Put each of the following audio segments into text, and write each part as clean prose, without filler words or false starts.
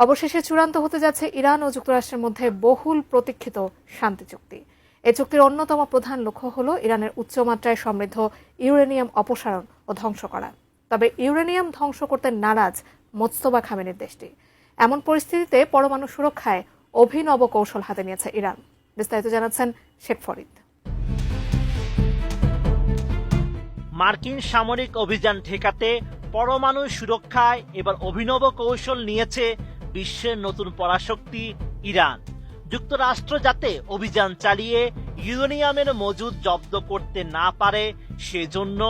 অবশেষে চূড়ান্ত হতে যাচ্ছে ইরান ও যুক্তরাষ্ট্রের মধ্যে বহুল প্রতীক্ষিত শান্তি চুক্তি। এই চুক্তির অন্যতম প্রধান লক্ষ্য হল ইরানের উচ্চমাত্রায় সমৃদ্ধ ইউরেনিয়াম অপসারণ ও ধ্বংস করা। তবে ইউরেনিয়াম ধ্বংস করতে নারাজ মোজতবা খামেনির দেশটি। এমন পরিস্থিতিতে পরমাণু সুরক্ষায় অভিনব কৌশল হাতে নিয়েছে ইরান। বিস্তারিত জানাচ্ছেন শেখ ফরিদ। মার্কিন সামরিক অভিযান ঠেকাতে পরমাণু সুরক্ষায় এবার অভিনব কৌশল নিয়েছে বিশ্বের নতুন পরাশক্তি ইরান। যুক্তরাষ্ট্র যাতে অভিযান চালিয়ে ইউরেনিয়ামের মজুদ জব্দ করতে না পারে সেজন্য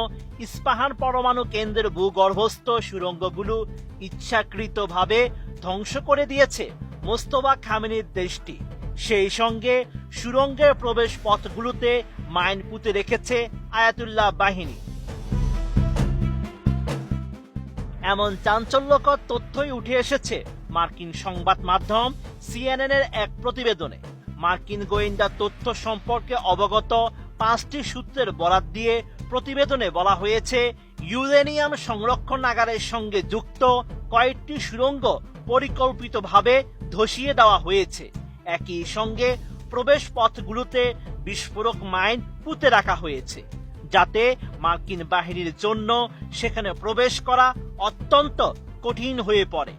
ইস্পাহান পরমাণু কেন্দ্রের ভূগর্ভস্থ সুড়ঙ্গগুলো ইচ্ছাকৃতভাবে ধ্বংস করে দিয়েছে মোজতবা খামেনির দেশটি। সেই সঙ্গে সুড়ঙ্গের প্রবেশ পথগুলোতে মাইন পুঁতে রেখেছে আয়াতুল্লাহ বাহিনী। এমন চাঞ্চল্যকর তথ্যই উঠে এসেছে মার্কিন সংবাদ মাধ্যম CNN এর এক প্রতিবেদনে। মার্কিন গোয়েন্দা তথ্য সম্পর্কে অবগত 5টি সূত্রের বরাত দিয়ে প্রতিবেদনে বলা হয়েছে, ইউরেনিয়াম সংরক্ষণাগারের সঙ্গে যুক্ত কয়েকটি সুড়ঙ্গ পরিকল্পিতভাবে ধসিয়ে দেওয়া হয়েছে। একই সঙ্গে প্রবেশ পথগুলোতে বিস্ফোরক মাইন পুঁতে রাখা হয়েছে, যাতে মার্কিন বাহিনীর জন্য সেখানে প্রবেশ করা অত্যন্ত কঠিন হয়ে পড়ে।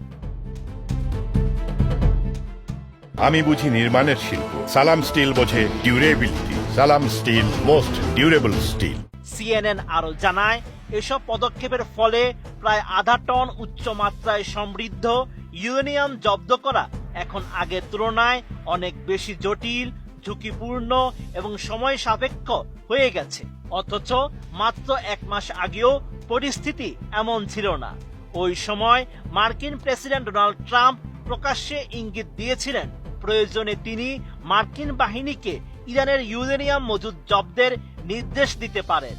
আমি বুঝি নির্মাণের শিল্প, সালাম স্টিল বোঝে durability. Salam steel, most durable steel. CNN আরো জানায়, এসব পদক্ষেপের ফলে প্রায় আধা টন উচ্চমাত্রায় সমৃদ্ধ ইউরেনিয়াম জব্দ করা এখন আগের তুলনায় অনেক বেশি জটিল, ঝুঁকিপূর্ণ এবং সময় সাপেক্ষ হয়ে গেছে। অথচ মাত্র 1 মাস আগেও পরিস্থিতি এমন ছিল না। ওই সময় মার্কিন প্রেসিডেন্ট ডোনাল্ড ট্রাম্প প্রকাশ্যে ইঙ্গিত দিয়েছিলেন প্রয়োজনে তিনি মার্কিন বাহিনীকে ইরানের ইউরেনিয়াম মজুদ জব্দের নির্দেশ দিতে পারেন।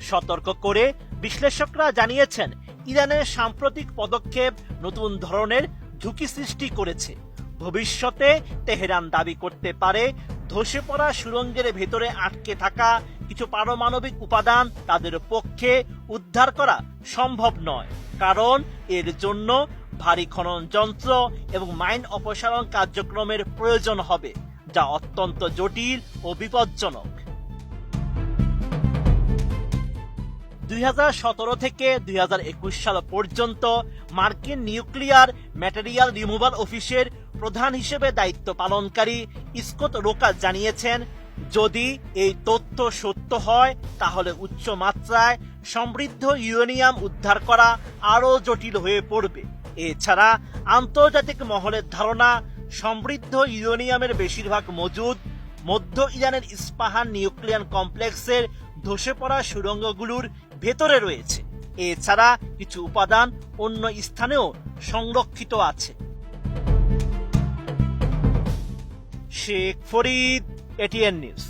সতর্ক করে বিশ্লেষকরা জানিয়েছেন, ইরানের সাম্প্রতিক পদক্ষেপ নতুন ধরনের ঝুঁকি সৃষ্টি করেছে। ভবিষ্যতে তেহরান দাবি করতে পারে ধসে পড়া সুড়ঙ্গের ভেতরে আটকে থাকা কিছু পারমাণবিক উপাদান তাদের পক্ষে উদ্ধার করা সম্ভব নয়, কারণ এর জন্য ভারী খনন যন্ত্র এবং মাইন অপসারণ কার্যক্রমের প্রয়োজন হবে, যা অত্যন্ত জটিল ও বিপজ্জনক। 2017 থেকে 2021 সাল পর্যন্ত মার্কিন নিউক্লিয়ার ম্যাটেরিয়াল রিমুভাল অফিসের প্রধান হিসেবে দায়িত্ব পালনকারী স্কট রোকা জানিয়েছেন, যদি এই তথ্য সত্য হয় তাহলে উচ্চ মাত্রায় সমৃদ্ধ ইউরেনিয়াম উদ্ধার করা আরও জটিল হয়ে পড়বে। এছাড়া আন্তর্জাতিক মহলের ধারণা, সমৃদ্ধ ইউরেনিয়ামের বেশিরভাগ মজুদ মধ্য ইরানের ইস্পাহান নিউক্লিয়ার কমপ্লেক্সের ধসে পড়া সুড়ঙ্গগুলোর ভেতরে রয়েছে। এছাড়া কিছু উপাদান অন্য স্থানেও সংরক্ষিত আছে। Sheikh Farid, ATN news.